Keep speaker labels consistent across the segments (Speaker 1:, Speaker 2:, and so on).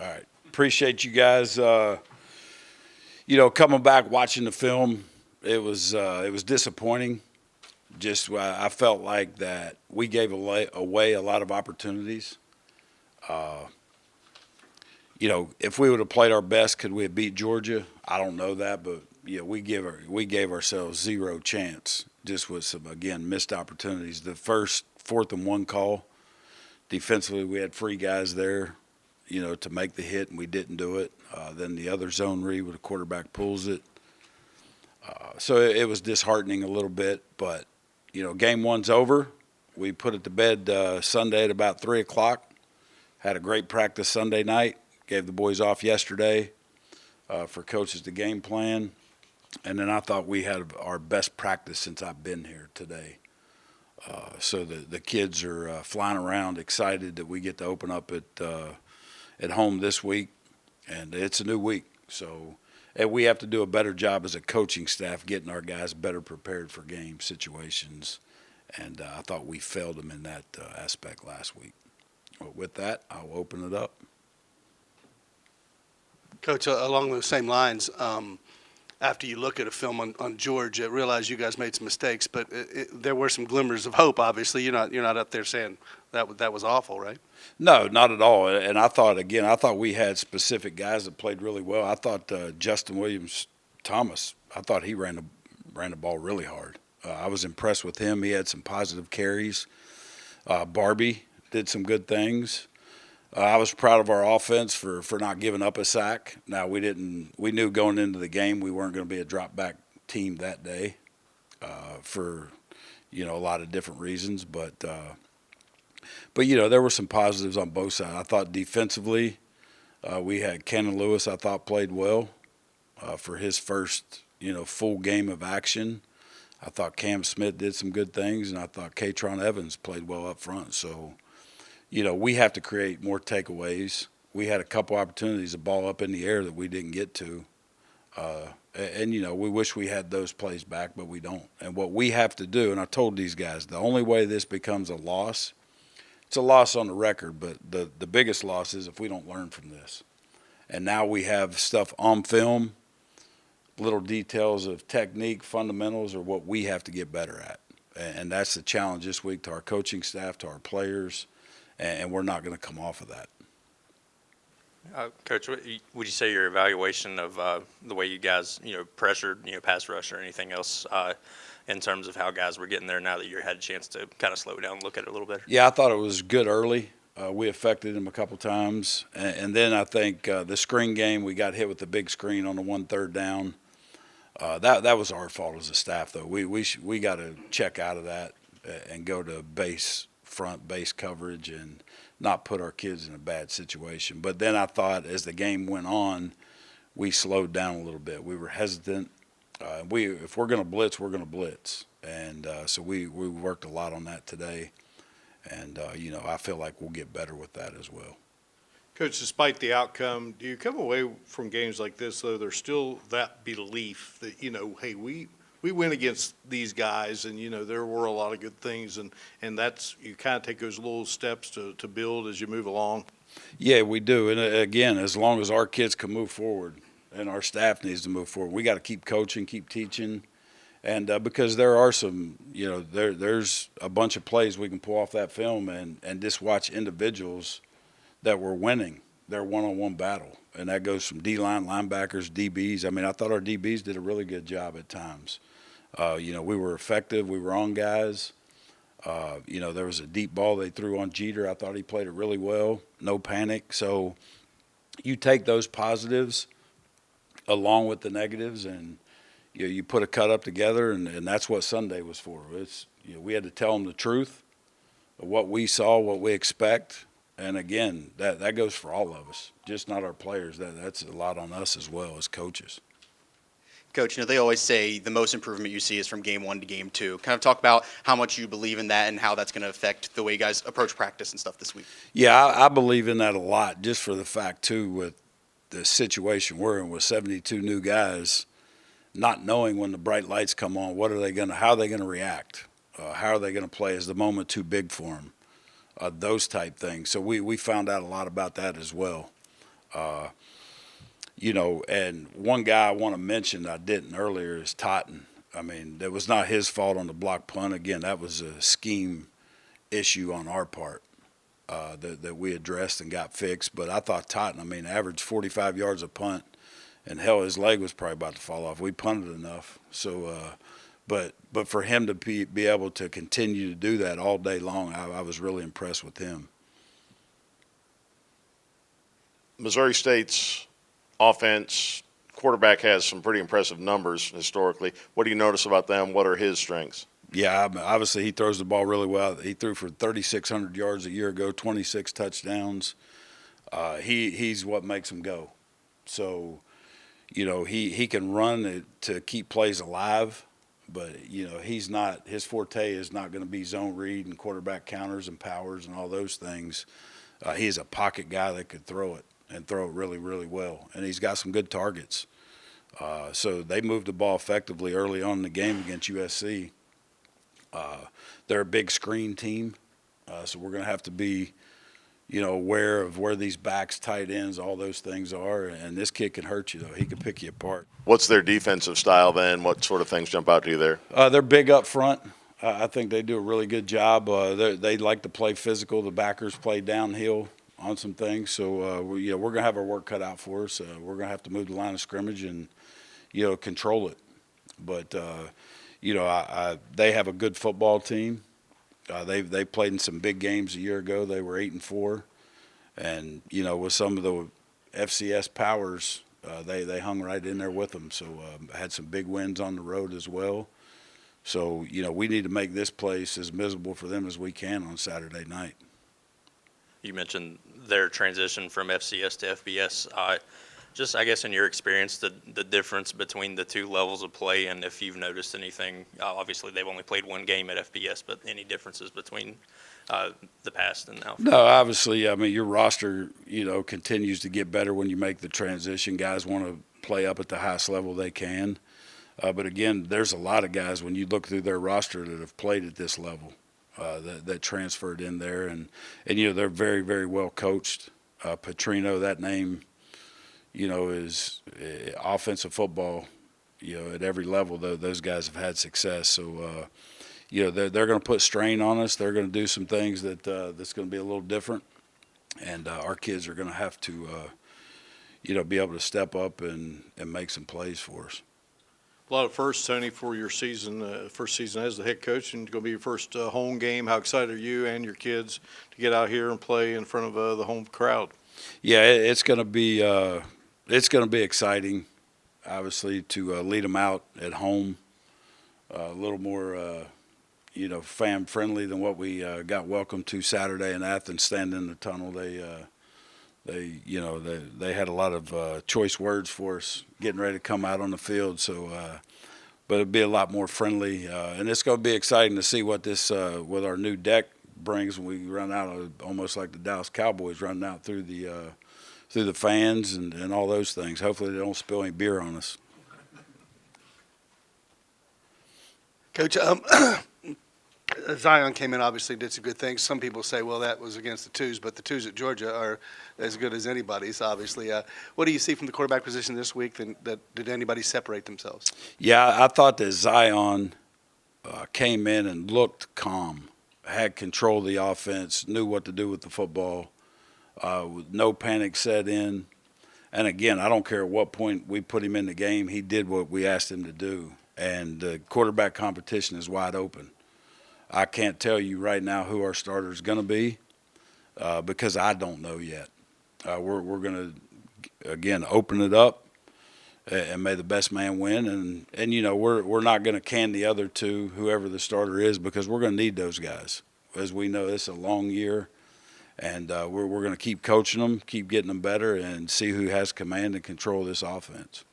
Speaker 1: All right. Appreciate you guys. Coming back watching the film, it was disappointing. Just I felt like that we gave away a lot of opportunities. Uh, if we would have played our best, could we have beat Georgia? I don't know that, but we gave ourselves zero chance. Just with some again missed opportunities. The first 4th and 1 call defensively, we had free guys there, to make the hit, and we didn't do it. Then the other zone read where the quarterback pulls it. So it was disheartening a little bit, but game one's over. We put it to bed Sunday at about 3 o'clock. Had a great practice Sunday night. Gave the boys off yesterday for coaches to game plan. And then I thought we had our best practice since I've been here today. So the kids are flying around, excited that we get to open up at home this week, and it's a new week. So and we have to do a better job as a coaching staff getting our guys better prepared for game situations. And I thought we failed them in that aspect last week. Well, with that, I'll open it up.
Speaker 2: Coach, along those same lines, after you look at a film on Georgia, realize you guys made some mistakes, but there were some glimmers of hope. Obviously, you're not up there saying that was awful, right?
Speaker 1: No, not at all. And I thought we had specific guys that played really well. I thought Justin Williams Thomas, I thought he ran the ball really hard. I was impressed with him. He had some positive carries. Barbie did some good things. I was proud of our offense for not giving up a sack. Now we knew going into the game we weren't going to be a drop back team that day for a lot of different reasons, but there were some positives on both sides. I thought defensively we had Cannon Lewis. I thought played well for his first full game of action. I thought Cam Smith did some good things, and I thought Katron Evans played well up front. So. We have to create more takeaways. We had a couple opportunities to ball up in the air that we didn't get to. We wish we had those plays back, but we don't. And what we have to do, and I told these guys, the only way this becomes a loss, it's a loss on the record, but the biggest loss is if we don't learn from this. And now we have stuff on film, little details of technique, fundamentals, or what we have to get better at. And that's the challenge this week to our coaching staff, to our players. And we're not going to come off of that.
Speaker 3: Coach, would you say your evaluation of the way you guys, pressured, pass rush or anything else in terms of how guys were getting there now that you had a chance to kind of slow it down and look at it a little better?
Speaker 1: Yeah, I thought it was good early. We affected them a couple times. And then I think the screen game, we got hit with the big screen on the 1/3 down. That was our fault as a staff, though. We got to check out of that and go to front base coverage and not put our kids in a bad situation. But then I thought as the game went on, we slowed down a little bit. We were hesitant. If we're going to blitz, we're going to blitz. And so we worked a lot on that today. And, I feel like we'll get better with that as well.
Speaker 4: Coach, despite the outcome, do you come away from games like this, though, there's still that belief that, hey, we went against these guys, and there were a lot of good things, and that's you kind of take those little steps to build as you move along.
Speaker 1: Yeah, we do, and again, as long as our kids can move forward, and our staff needs to move forward, we got to keep coaching, keep teaching, and because there are some, there's a bunch of plays we can pull off that film and just watch individuals that were winning their one-on-one battle, and that goes from D-line, linebackers, DBs. I mean, I thought our DBs did a really good job at times. We were effective. We were on guys. There was a deep ball they threw on Jeter. I thought he played it really well. No panic. So you take those positives along with the negatives, and you put a cut up together, and that's what Sunday was for. We had to tell them the truth of what we saw, what we expect. And again, that goes for all of us, just not our players. That's a lot on us as well as coaches.
Speaker 5: Coach, they always say the most improvement you see is from game 1 to game 2. Kind of talk about how much you believe in that and how that's going to affect the way you guys approach practice and stuff this week.
Speaker 1: Yeah, I believe in that a lot, just for the fact, too, with the situation we're in with 72 new guys, not knowing when the bright lights come on, how are they going to react? How are they going to play? Is the moment too big for them? Those type things. So we found out a lot about that as well. And one guy I want to mention I didn't earlier is Totten. I mean, that was not his fault on the block punt. Again, that was a scheme issue on our part that we addressed and got fixed. But I thought Totten, averaged 45 yards a punt, and hell, his leg was probably about to fall off. We punted enough. So, but for him to be able to continue to do that all day long, I was really impressed with him.
Speaker 6: Missouri State's offense, quarterback has some pretty impressive numbers historically. What do you notice about them? What are his strengths?
Speaker 1: Yeah, obviously he throws the ball really well. He threw for 3,600 yards a year ago, 26 touchdowns. He's what makes him go. So, he can run to keep plays alive, but, his forte is not going to be zone read and quarterback counters and powers and all those things. He is a pocket guy that could throw it and throw it really, really well. And he's got some good targets. So they moved the ball effectively early on in the game against USC. They're a big screen team, so we're going to have to be, aware of where these backs, tight ends, all those things are. And this kid can hurt you, though. He can pick you apart.
Speaker 6: What's their defensive style then? What sort of things jump out to you there?
Speaker 1: They're big up front. I think they do a really good job. They like to play physical. The backers play downhill on some things. So, we're going to have our work cut out for us. We're going to have to move the line of scrimmage and, control it. But they have a good football team. They played in some big games a year ago. They were 8-4, and with some of the FCS powers, they hung right in there with them. So had some big wins on the road as well. So we need to make this place as miserable for them as we can on Saturday night.
Speaker 3: You mentioned their transition from FCS to FBS. Just, I guess, in your experience, the difference between the two levels of play, and if you've noticed anything, obviously they've only played one game at FBS, but any differences between the past and now?
Speaker 1: No, obviously, your roster, continues to get better when you make the transition. Guys want to play up at the highest level they can. But again, there's a lot of guys when you look through their roster that have played at this level that transferred in there, and they're very, very well coached. Petrino, that name, is offensive football. At every level, though, those guys have had success. So, they're going to put strain on us. They're going to do some things that's going to be a little different, and our kids are going to have to, be able to step up and make some plays for us.
Speaker 4: A lot of firsts, Tony, for your season, first season as the head coach, and it's going to be your first home game. How excited are you and your kids to get out here and play in front of the home crowd?
Speaker 1: Yeah, it's going to be exciting, obviously, to lead them out at home. A little more, fan friendly than what we got welcome to Saturday in Athens. Standing in the tunnel, they had a lot of choice words for us getting ready to come out on the field. So, but it'll be a lot more friendly, and it's going to be exciting to see what this with our new deck brings when we run out of, almost like the Dallas Cowboys running out through the fans and all those things. Hopefully they don't spill any beer on us.
Speaker 2: Coach, Zion came in, obviously did some good things. Some people say, well, that was against the twos, but the twos at Georgia are as good as anybody's, obviously. What do you see from the quarterback position this week? Did anybody separate themselves?
Speaker 1: Yeah, I thought that Zion came in and looked calm, had control of the offense, knew what to do with the football, with no panic set in. And again, I don't care at what point we put him in the game, he did what we asked him to do. And the quarterback competition is wide open. I can't tell you right now who our starter is going to be because I don't know yet. We're going to, again, open it up and may the best man win. And we're not going to can the other two, whoever the starter is, because we're going to need those guys. As we know, it's a long year, and we're going to keep coaching them, keep getting them better, and see who has command and control of this offense.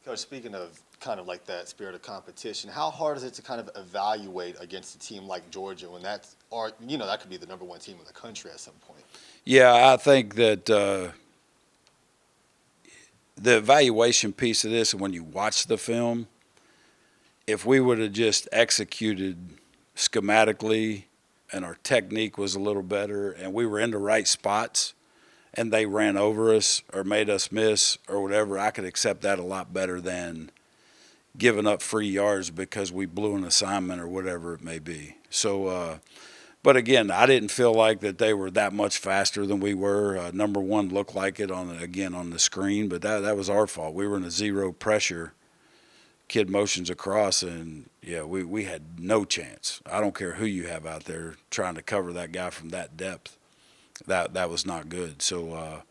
Speaker 7: Coach, speaking of kind of like that spirit of competition, how hard is it to kind of evaluate against a team like Georgia when that could be the number one team in the country at some point?
Speaker 1: Yeah, I think that the evaluation piece of this, and when you watch the film, if we would have just executed schematically and our technique was a little better and we were in the right spots and they ran over us or made us miss or whatever, I could accept that a lot better than giving up free yards because we blew an assignment or whatever it may be. So, but again, I didn't feel like that they were that much faster than we were. Number one looked like it on the screen, but that was our fault. We were in a zero pressure. Kid motions across, and yeah, we had no chance. I don't care who you have out there trying to cover that guy from that depth. That was not good. So,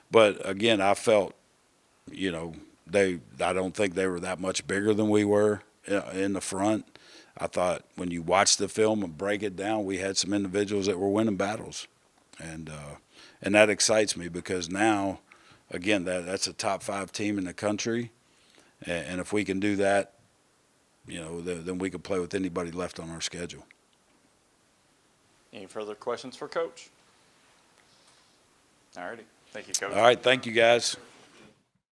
Speaker 1: but again, I felt, I don't think they were that much bigger than we were in the front. I thought when you watch the film and break it down, we had some individuals that were winning battles, and that excites me because now, again, that's a top 5 team in the country. And if we can do that, then we can play with anybody left on our schedule.
Speaker 8: Any further questions for Coach? All righty. Thank you, Coach.
Speaker 1: All right. Thank you, guys.